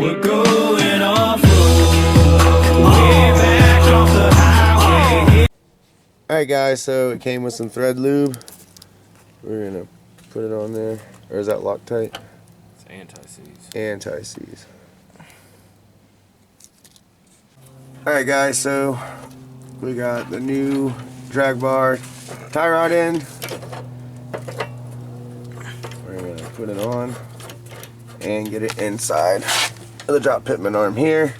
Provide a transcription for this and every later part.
We're going off-road, way back off the highway. Alright guys, so it came with some thread lube. We're gonna put it on there. Or is that Loctite? It's anti-seize. Anti-seize. Alright guys, so we got the new drag bar tie rod in. We're gonna put it on and get it inside of the drop pitman arm here.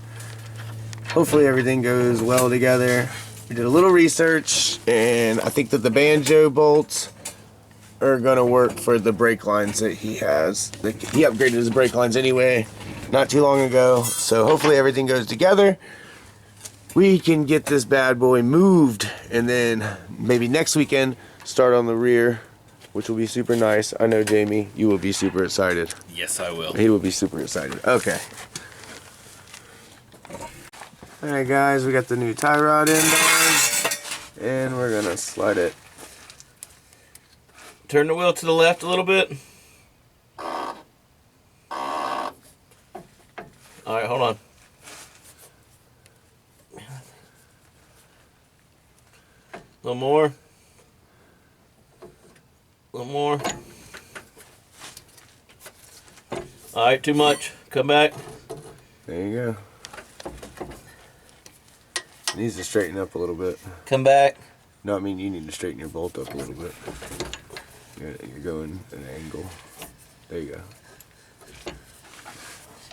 Hopefully everything goes well together. We did a little research and I think that the banjo bolts are gonna work for the brake lines that he has. He upgraded his brake lines anyway not too long ago, so hopefully everything goes together. We can get this bad boy moved and then maybe next weekend start on the rear, which will be super nice. I know, Jamie, you will be super excited. Yes, I will. He will be super excited. Okay. Alright guys, we got the new tie rod in there, and we're gonna slide it. Turn the wheel to the left a little bit. Alright, hold on. A little more. A little more. Alright, too much. Come back. There you go. It needs to straighten up a little bit. Come back. No, I mean you need to straighten your bolt up a little bit. You're going at an angle. There you go.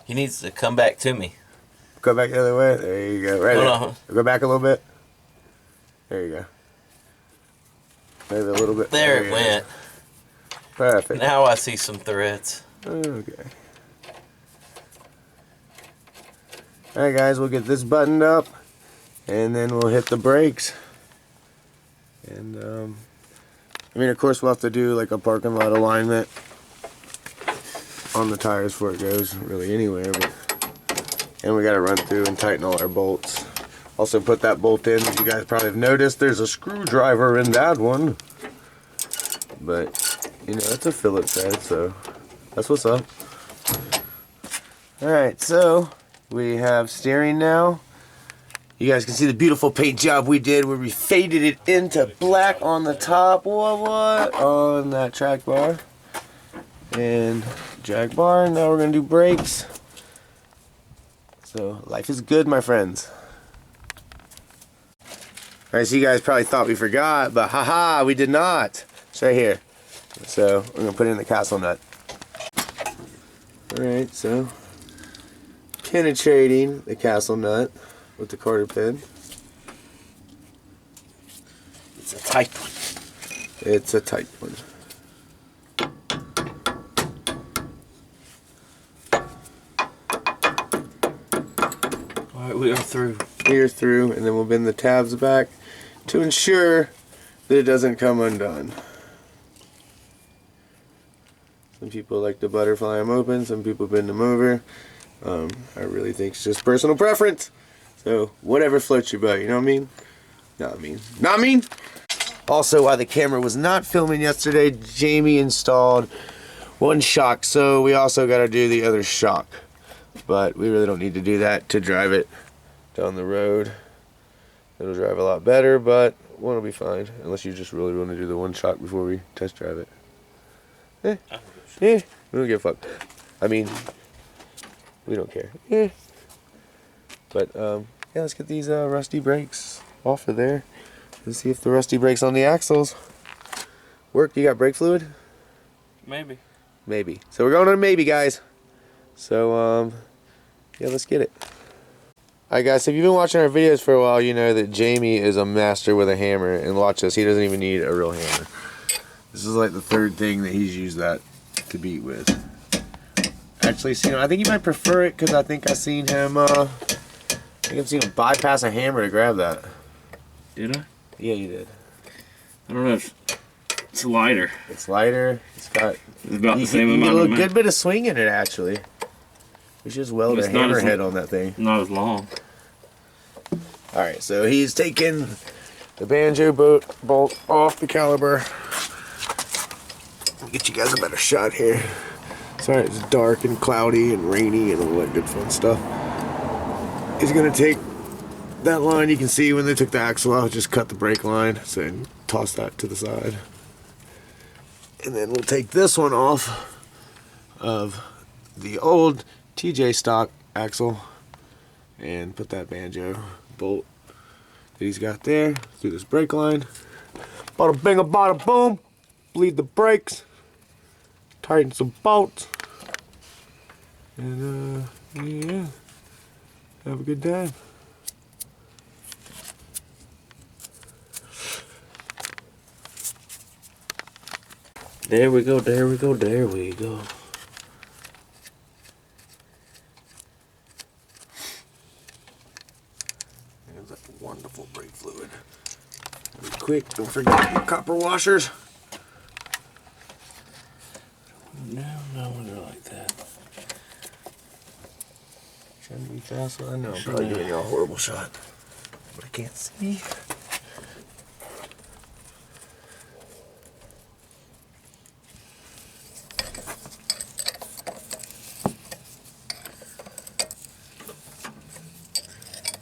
He needs to come back to me. Go back the other way. There you go. Right Hold there. Go back a little bit. There you go. Maybe a little bit. There it went. Perfect. Now I see some threads. Okay. Alright guys, we'll get this buttoned up and then we'll hit the brakes. And I mean, of course we'll have to do like a parking lot alignment on the tires before it goes really anywhere, but and we got to run through and tighten all our bolts. Also put that bolt in. As you guys probably have noticed, there's a screwdriver in that one, but you know, it's a Phillips head, so that's what's up. Alright, so we have steering now. You guys can see the beautiful paint job we did where we faded it into black on the top. What? On that track bar. And drag bar. Now we're going to do brakes. So life is good, my friends. Alright, so you guys probably thought we forgot, but haha, we did not. It's right here. So we're going to put it in the castle nut. Alright, so penetrating the castle nut with the quarter pin. It's a tight one. It's a tight one. Alright, we are through. We are through, and then we'll bend the tabs back to ensure that it doesn't come undone. Some people like to butterfly them open, some people bend them over. I really think it's just personal preference. So, whatever floats your boat, you know what I mean? Not mean. Not mean! Also, while the camera was not filming yesterday, Jamie installed one shock, so we also got to do the other shock. But we really don't need to do that to drive it down the road. It'll drive a lot better, but one will be fine. Unless you just really want to do the one shock before we test drive it. We don't give a fuck. I mean, we don't care. But yeah, let's get these rusty brakes off of there and see if the rusty brakes on the axles work. You got brake fluid? Maybe. Maybe. So we're going on a maybe, guys. So yeah, let's get it. Alright guys, so if you've been watching our videos for a while, you know that Jamie is a master with a hammer, and LATCHES, he doesn't even need a real hammer. This is like the third thing that he's used that to beat with. Actually, see, I think he might prefer it because I think I've seen him I've seen him bypass a hammer to grab that. Did I? Yeah, you did. I don't know if it's lighter. It's lighter. It's got about the same amount a of good bit of swing in it, actually. We should just weld a hammerhead on that thing. Not as long. Alright, so he's taken the banjo bolt off the caliper. Get you guys a better shot here. Sorry, it's dark and cloudy and rainy and all that good fun stuff. He's gonna take that line you can see when they took the axle out, just cut the brake line, so toss that to the side. And then we'll take this one off of the old TJ stock axle and put that banjo bolt that he's got there through this brake line. Bada bing, bada boom. Bleed the brakes. Tighten some bolts. And yeah, have a good time. There we go, there we go, there we go. There's that wonderful brake fluid. Be quick, don't forget your copper washers. No, they're like that. Trying to be fast, I know I'm probably giving you a horrible shot, but I can't see.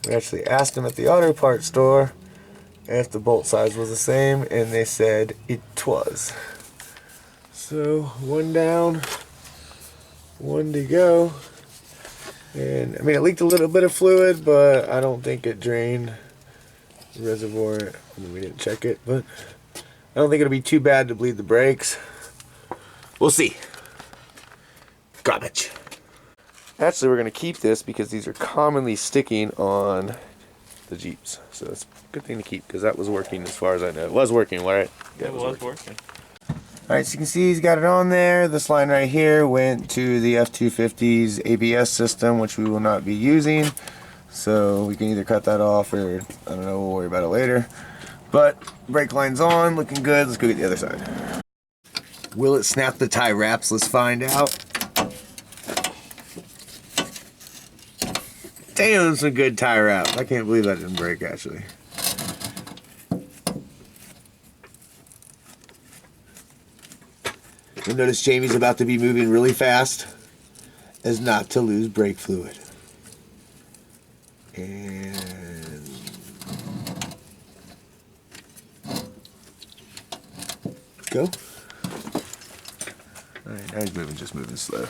We actually asked them at the auto parts store if the bolt size was the same, and they said it was. So one down, one to go. And I mean, it leaked a little bit of fluid, but I don't think it drained the reservoir. I mean, we didn't check it, but I don't think it'll be too bad to bleed the brakes. We'll see. Garbage. Actually, we're going to keep this because these are commonly sticking on the Jeeps. So it's a good thing to keep because that was working as far as I know. It was working, right? Yeah, It was working. Alright, so you can see he's got it on there. This line right here went to the F-250's ABS system, which we will not be using. So we can either cut that off or, I don't know, we'll worry about it later. But brake line's on, looking good. Let's go get the other side. Will it snap the tie wraps? Let's find out. Damn, some good tie wraps. I can't believe that didn't break, actually. You'll notice Jamie's about to be moving really fast as not to lose brake fluid. And go. Alright, now he's moving, just moving slow.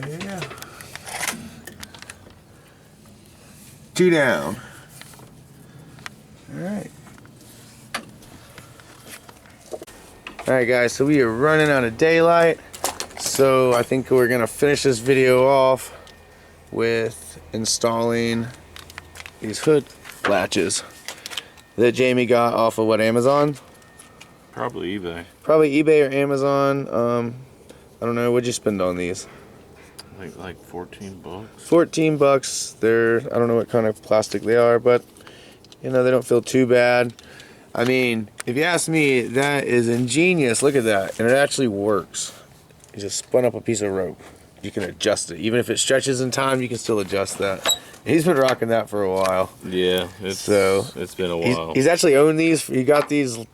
Yeah. Two down. Alright. Alright guys, so we are running out of daylight. So I think we're gonna finish this video off with installing these hood latches that Jamie got off of what, Amazon? Probably eBay. Probably eBay or Amazon. I don't know, what'd you spend on these? Like 14 bucks. 14 bucks. They're, I don't know what kind of plastic they are, but you know, they don't feel too bad. I mean, if you ask me, that is ingenious. Look at that. And it actually works. You just spun up a piece of rope. You can adjust it. Even if it stretches in time, you can still adjust that. He's been rocking that for a while. Yeah, it's been a while. He's actually owned these. He got these,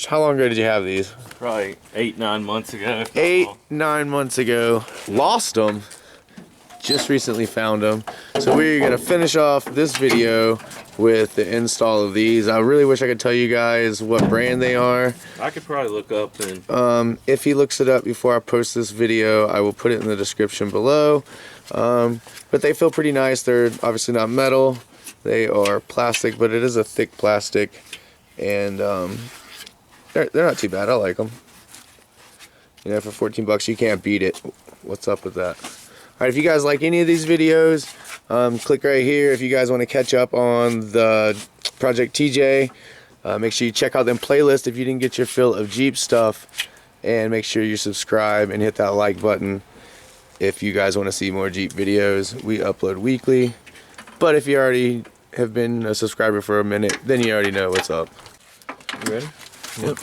how long ago did you have these? Probably 8-9 months ago. 8-9 months ago. Lost them. Just recently found them. So we're gonna finish off this video with the install of these. I really wish I could tell you guys what brand they are. I could probably look up and if he looks it up before I post this video, I will put it in the description below. But they feel pretty nice. They're obviously not metal. They are plastic, but it is a thick plastic, and they're not too bad. I like them. You know, for 14 bucks, you can't beat it. What's up with that? Alright, if you guys like any of these videos, click right here. If you guys want to catch up on the Project TJ, make sure you check out them playlists if you didn't get your fill of Jeep stuff. And make sure you subscribe and hit that like button if you guys want to see more Jeep videos. We upload weekly. But if you already have been a subscriber for a minute, then you already know what's up. You ready? Yep.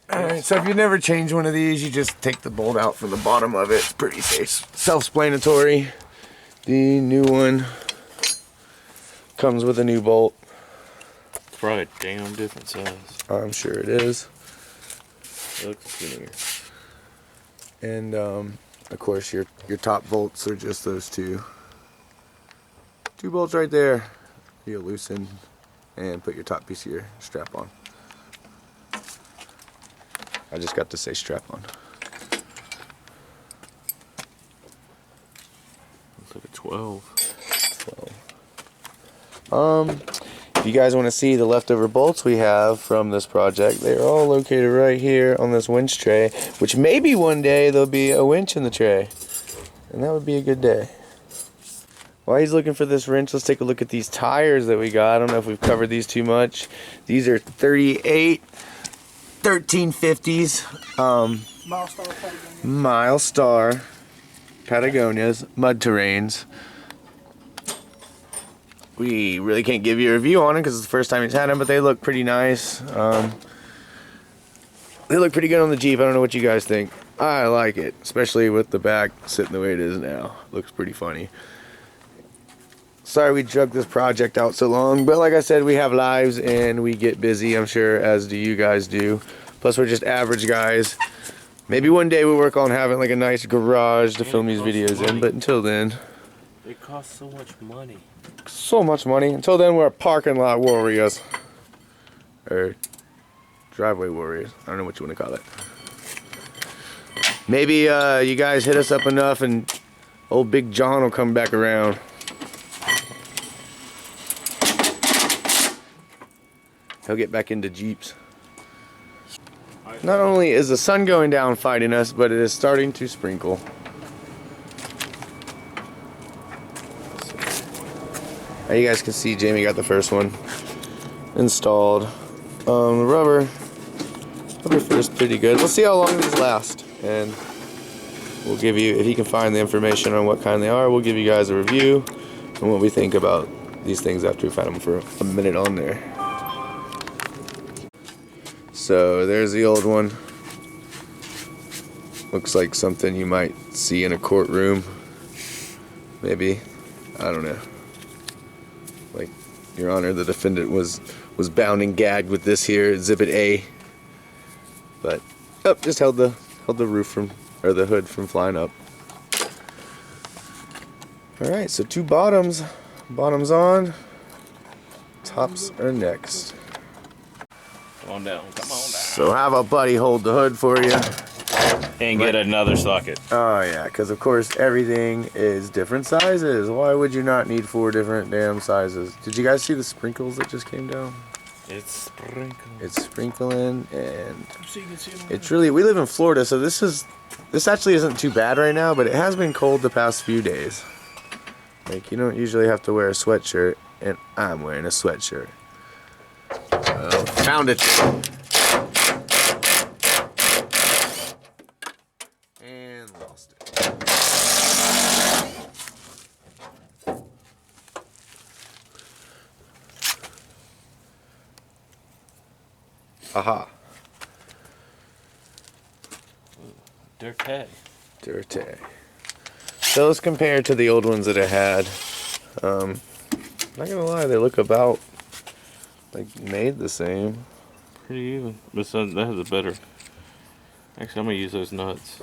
Alright, so if you've never changed one of these, you just take the bolt out from the bottom of it. It's pretty safe. Self-explanatory. The new one comes with a new bolt. It's probably a damn different size. I'm sure it is. It looks skinnier. And of course your top bolts are just those two bolts right there. You loosen and put your top piece of your strap on. I just got to say strap on. Looks like a 12. 12. If you guys want to see the leftover bolts we have from this project, they are all located right here on this winch tray, which maybe one day there'll be a winch in the tray, and that would be a good day. While he's looking for this wrench, let's take a look at these tires that we got. I don't know if we've covered these too much. These are 38 1350s, Milestar Patagonias, mud terrains. We really can't give you a review on them because it's the first time he's had them, but they look pretty nice. They look pretty good on the Jeep. I don't know what you guys think. I like it, especially with the back sitting the way it is now. Looks pretty funny. Sorry we drug this project out so long, but like I said, we have lives and we get busy, I'm sure, as do you guys do. Plus, we're just average guys. Maybe one day we'll work on having like a nice garage to film these videos in, but until then... It costs so much money. So much money. Until then, we're parking lot warriors. Or driveway warriors. I don't know what you want to call it. Maybe you guys hit us up enough and old Big John will come back around. He'll get back into Jeeps. Not only is the sun going down fighting us, but it is starting to sprinkle. Now you guys can see Jamie got the first one installed. The rubber feels pretty good. Let's see how long these last, and we'll give you, if he can find the information on what kind they are, we'll give you guys a review and what we think about these things after we've had them for a minute on there. So there's the old one. Looks like something you might see in a courtroom. Maybe. I don't know. Like, Your Honor, the defendant was bound and gagged with this here, Exhibit A. But, oh, just held the roof from, or the hood from flying up. Alright, so two bottoms. Bottoms on. Tops are next. Come on down, come on down. So have a buddy hold the hood for you. And get another socket. Oh yeah, because of course everything is different sizes. Why would you not need 4 different damn sizes? Did you guys see the sprinkles that just came down? It's sprinkling. It's sprinkling, and it's really, we live in Florida, so this actually isn't too bad right now, but it has been cold the past few days. Like, you don't usually have to wear a sweatshirt, and I'm wearing a sweatshirt. Found it. And lost it. Aha. Dirty. Dirty. Those compared to the old ones that I had, not gonna lie, they look about like made the same. Pretty even. But that has a better. Actually, I'm gonna use those nuts.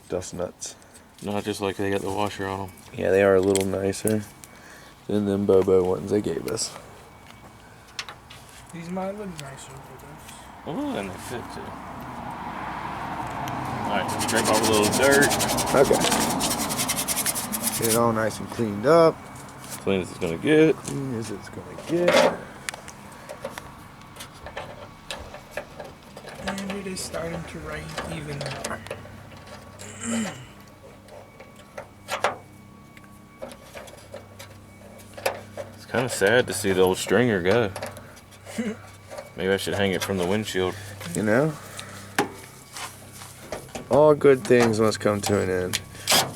Dust nuts. Not just like they got the washer on them. Yeah, they are a little nicer than them Bobo ones they gave us. These might look nicer for this. Oh, and they fit too. Alright, scrape off a little dirt. Okay. Get it all nice and cleaned up. Clean as it's gonna get. Clean as it's gonna get. And it is starting to rain even more. It's kind of sad to see the old stringer go. Maybe I should hang it from the windshield. You know? All good things must come to an end.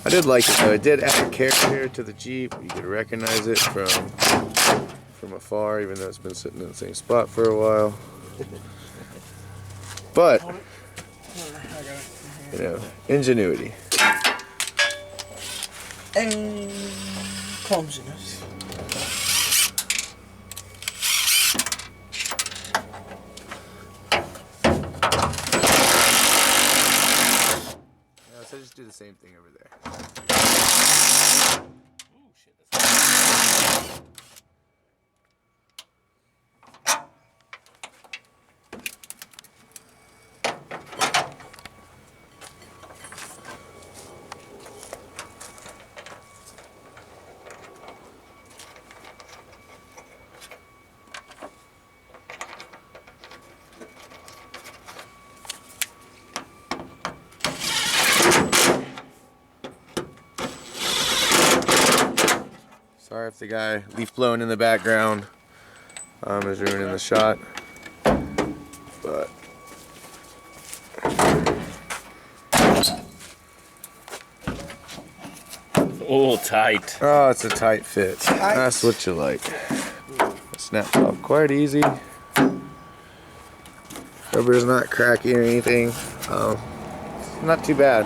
I did like it though. It did add character to the Jeep. You could recognize it from afar, even though it's been sitting in the same spot for a while. But, you know, ingenuity. And clumsiness. Yeah, so just do the same thing over there. Sorry if the guy leaf blowing in the background is ruining the shot, but Oh, tight. oh, it's a tight fit. That's what you like. Snaps off quite easy. Rubber's not cracky or anything. Not too bad.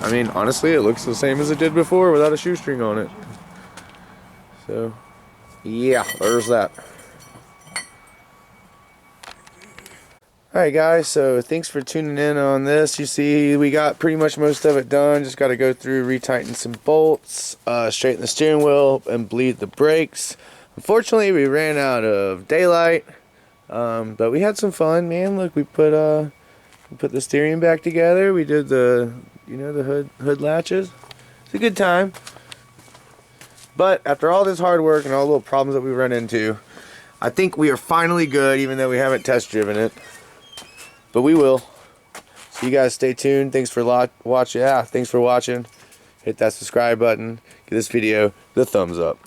I mean, honestly, it looks the same as it did before without a shoestring on it. So, yeah, there's that. Alright guys, so thanks for tuning in on this. You see, we got pretty much most of it done. Just got to go through, retighten some bolts, straighten the steering wheel, and bleed the brakes. Unfortunately, we ran out of daylight, but we had some fun, man. Look, we put the steering back together. We did the, you know, the hood latches. It's a good time. But after all this hard work and all the little problems that we run into, I think we are finally good, even though we haven't test driven it. But we will. So you guys stay tuned. Thanks for watching. Yeah, thanks for watching. Hit that subscribe button. Give this video the thumbs up.